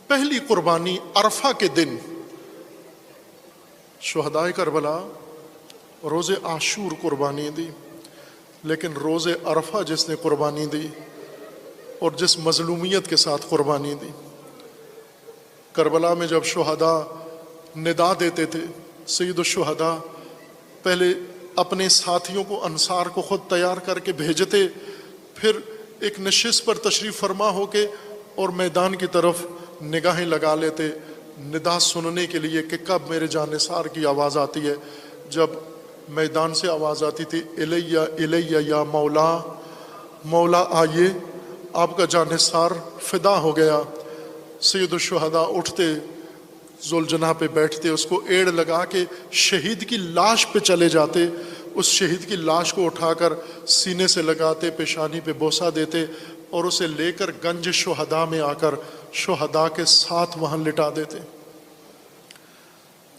پہلی قربانی عرفہ کے دن شہدائے کربلا روز عاشور قربانی دی، لیکن روز عرفہ جس نے قربانی دی اور جس مظلومیت کے ساتھ قربانی دی، کربلا میں جب شہداء ندا دیتے تھے، سید الشہداء پہلے اپنے ساتھیوں کو، انصار کو خود تیار کر کے بھیجتے، پھر ایک نشست پر تشریف فرما ہو کے اور میدان کی طرف نگاہیں لگا لیتے ندا سننے کے لیے کہ کب میرے جانثار کی آواز آتی ہے۔ جب میدان سے آواز آتی تھی الیہ الیہ یا مولا، مولا آئیے، آپ کا جانثار فدا ہو گیا، سید الشہداء اٹھتے، ذوالجناح پہ بیٹھتے، اس کو ایڑ لگا کے شہید کی لاش پہ چلے جاتے، اس شہید کی لاش کو اٹھا کر سینے سے لگاتے، پیشانی پہ بوسہ دیتے اور اسے لے کر گنج شہداء میں آ کر شہداء کے ساتھ وہاں لٹا دیتے۔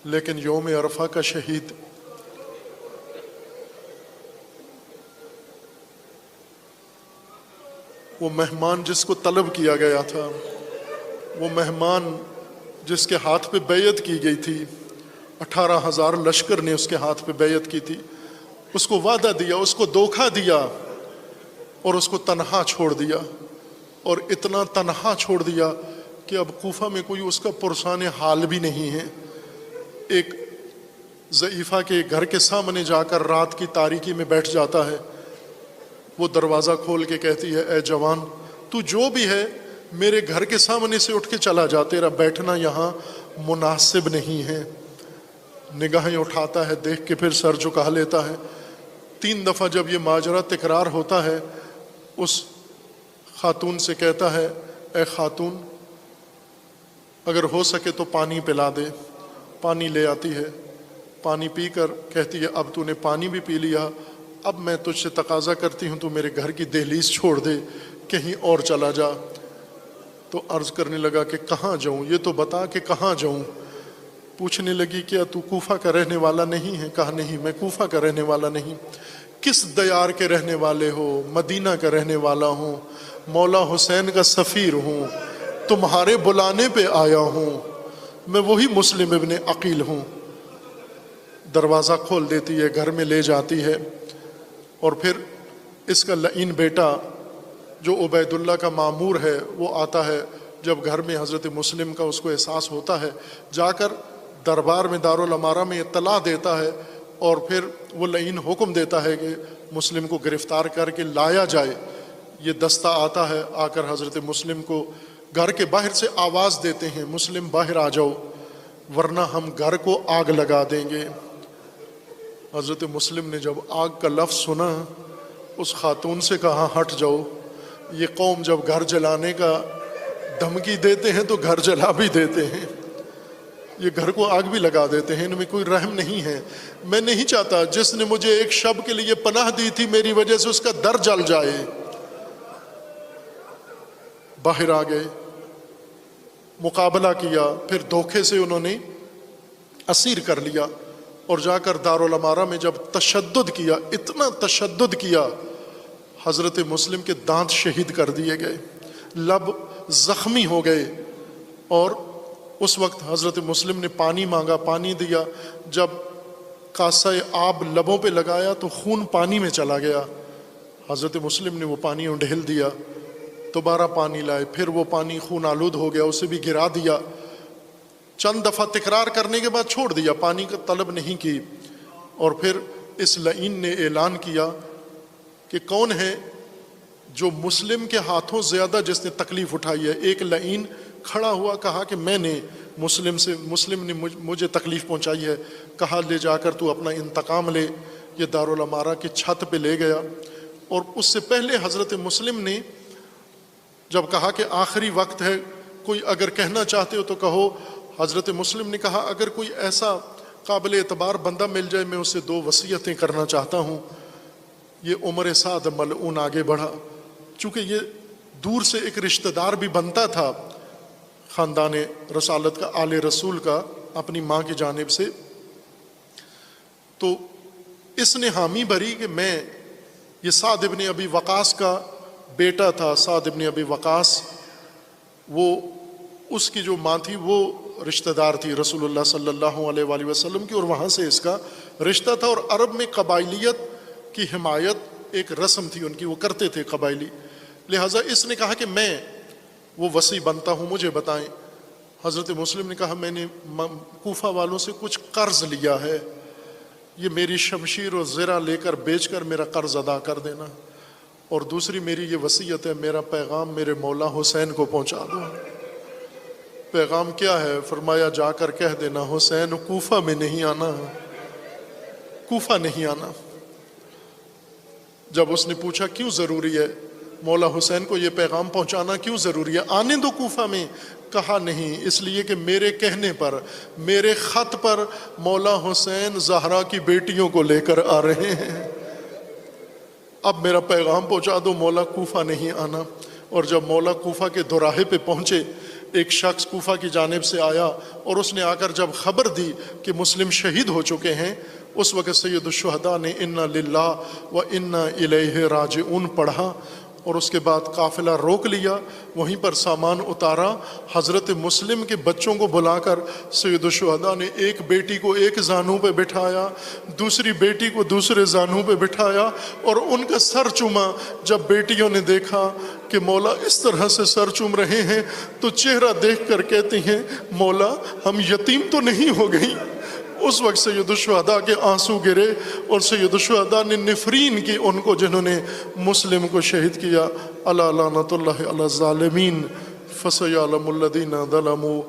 لیکن یوم عرفہ کا شہید وہ مہمان جس کو طلب کیا گیا تھا، وہ مہمان جس کے ہاتھ پہ بیعت کی گئی تھی، 18,000 لشکر نے اس کے ہاتھ پہ بیعت کی تھی، اس کو وعدہ دیا، اس کو دھوکہ دیا اور اس کو تنہا چھوڑ دیا، اور اتنا تنہا چھوڑ دیا کہ اب کوفہ میں کوئی اس کا پرسان حال بھی نہیں ہے۔ ایک ضعیفہ کے گھر کے سامنے جا کر رات کی تاریکی میں بیٹھ جاتا ہے، وہ دروازہ کھول کے کہتی ہے اے جوان تو جو بھی ہے میرے گھر کے سامنے سے اٹھ کے چلا جا، تیرا بیٹھنا یہاں مناسب نہیں ہے۔ نگاہیں اٹھاتا ہے، دیکھ کے پھر سر جھکا لیتا ہے۔ 3 دفعہ جب یہ ماجرا تکرار ہوتا ہے، اس خاتون سے کہتا ہے اے خاتون اگر ہو سکے تو پانی پلا دے۔ پانی لے آتی ہے، پانی پی کر کہتی ہے اب تو نے پانی بھی پی لیا، اب میں تجھ سے تقاضا کرتی ہوں تو میرے گھر کی دہلیز چھوڑ دے، کہیں اور چلا جا۔ تو عرض کرنے لگا کہ کہاں جاؤں، یہ تو بتا کہ کہاں جاؤں۔ پوچھنے لگی کیا تو کوفہ کا رہنے والا نہیں ہے؟ کہا نہیں، میں کوفہ کا رہنے والا نہیں۔ کس دیار کے رہنے والے ہو؟ مدینہ کا رہنے والا ہوں، مولا حسین کا سفیر ہوں، تمہارے بلانے پہ آیا ہوں، میں وہی مسلم ابن عقیل ہوں۔ دروازہ کھول دیتی ہے، گھر میں لے جاتی ہے، اور پھر اس کا لعین بیٹا جو عبید اللہ کا مامور ہے وہ آتا ہے۔ جب گھر میں حضرت مسلم کا اس کو احساس ہوتا ہے، جا کر دربار میں دارالامارہ میں اطلاع دیتا ہے، اور پھر وہ لعین حکم دیتا ہے کہ مسلم کو گرفتار کر کے لایا جائے۔ یہ دستہ آتا ہے، آ کر حضرت مسلم کو گھر کے باہر سے آواز دیتے ہیں مسلم باہر آ جاؤ ورنہ ہم گھر کو آگ لگا دیں گے۔ حضرت مسلم نے جب آگ کا لفظ سنا، اس خاتون سے کہا ہٹ جاؤ، یہ قوم جب گھر جلانے کا دھمکی دیتے ہیں تو گھر جلا بھی دیتے ہیں، یہ گھر کو آگ بھی لگا دیتے ہیں، ان میں کوئی رحم نہیں ہے۔ میں نہیں چاہتا جس نے مجھے ایک شب کے لیے پناہ دی تھی میری وجہ سے اس کا در جل جائے۔ باہر آ گئے، مقابلہ کیا، پھر دھوکے سے انہوں نے اسیر کر لیا، اور جا کر دارالامارہ میں جب تشدد کیا، اتنا تشدد کیا، حضرت مسلم کے دانت شہید کر دیے گئے، لب زخمی ہو گئے، اور اس وقت حضرت مسلم نے پانی مانگا، پانی دیا، جب کاسہ آب لبوں پہ لگایا تو خون پانی میں چلا گیا۔ حضرت مسلم نے وہ پانی انڈھیل دیا، دوبارہ پانی لائے، پھر وہ پانی خون آلود ہو گیا، اسے بھی گرا دیا، چند دفعہ تکرار کرنے کے بعد چھوڑ دیا، پانی کا طلب نہیں کی۔ اور پھر اس لعین نے اعلان کیا کہ کون ہے جو مسلم کے ہاتھوں زیادہ جس نے تکلیف اٹھائی ہے۔ ایک لعین کھڑا ہوا، کہا کہ میں نے مسلم نے مجھے تکلیف پہنچائی ہے، کہا لے جا کر تو اپنا انتقام لے۔ یہ دارالامارہ کی چھت پہ لے گیا، اور اس سے پہلے حضرت مسلم نے جب کہا کہ آخری وقت ہے، کوئی اگر کہنا چاہتے ہو تو کہو، حضرت مسلم نے کہا اگر کوئی ایسا قابل اعتبار بندہ مل جائے میں اسے 2 وصیتیں کرنا چاہتا ہوں۔ یہ عمر سعد ملعون آگے بڑھا، چونکہ یہ دور سے ایک رشتہ دار بھی بنتا تھا خاندان رسالت کا، آل رسول کا، اپنی ماں کی جانب سے، تو اس نے حامی بھری کہ میں، یہ سعد ابن ابی وقاص کا بیٹا تھا، سعد ابن ابی وقاص وہ اس کی جو ماں تھی وہ رشتہ دار تھی رسول اللہ صلی اللہ علیہ وآلہ وسلم کی، اور وہاں سے اس کا رشتہ تھا۔ اور عرب میں قبائلیت کی حمایت ایک رسم تھی ان کی، وہ کرتے تھے قبائلی، لہٰذا اس نے کہا کہ میں وہ وصی بنتا ہوں، مجھے بتائیں۔ حضرت مسلم نے کہا میں نے کوفہ والوں سے کچھ قرض لیا ہے، یہ میری شمشیر و زرہ لے کر بیچ کر میرا قرض ادا کر دینا، اور دوسری میری یہ وصیت ہے میرا پیغام میرے مولا حسین کو پہنچا دو۔ پیغام کیا ہے؟ فرمایا جا کر کہہ دینا حسین کوفہ میں نہیں آنا، کوفہ نہیں آنا۔ جب اس نے پوچھا کیوں ضروری ہے مولا حسین کو یہ پیغام پہنچانا، کیوں ضروری ہے؟ آنے دو کوفہ میں۔ کہا نہیں، اس لیے کہ میرے کہنے پر، میرے خط پر مولا حسین زہرا کی بیٹیوں کو لے کر آ رہے ہیں، اب میرا پیغام پہنچا دو، مولا کوفہ نہیں آنا۔ اور جب مولا کوفہ کے دوراہے پہ پہنچے، ایک شخص کوفہ کی جانب سے آیا اور اس نے آ کر جب خبر دی کہ مسلم شہید ہو چکے ہیں، اس وقت سید الشہداء نے انا للہ و انا الیہ راجعون پڑھا، اور اس کے بعد قافلہ روک لیا، وہیں پر سامان اتارا۔ حضرت مسلم کے بچوں کو بلا کر سید الشہداء نے ایک بیٹی کو ایک زانو پہ بٹھایا، دوسری بیٹی کو دوسرے زانو پہ بٹھایا اور ان کا سر چوما۔ جب بیٹیوں نے دیکھا کہ مولا اس طرح سے سر چوم رہے ہیں تو چہرہ دیکھ کر کہتی ہیں مولا ہم یتیم تو نہیں ہو گئی؟ اس وقت سید الشہداء کے آنسو گرے، اور سید الشہداء نے نفرین کی ان کو جنہوں نے مسلم کو شہید کیا۔ الا لعنۃ اللہ علی الظالمین فسیعلم الذین ظلموا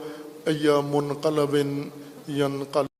ای منقلب ینقلب۔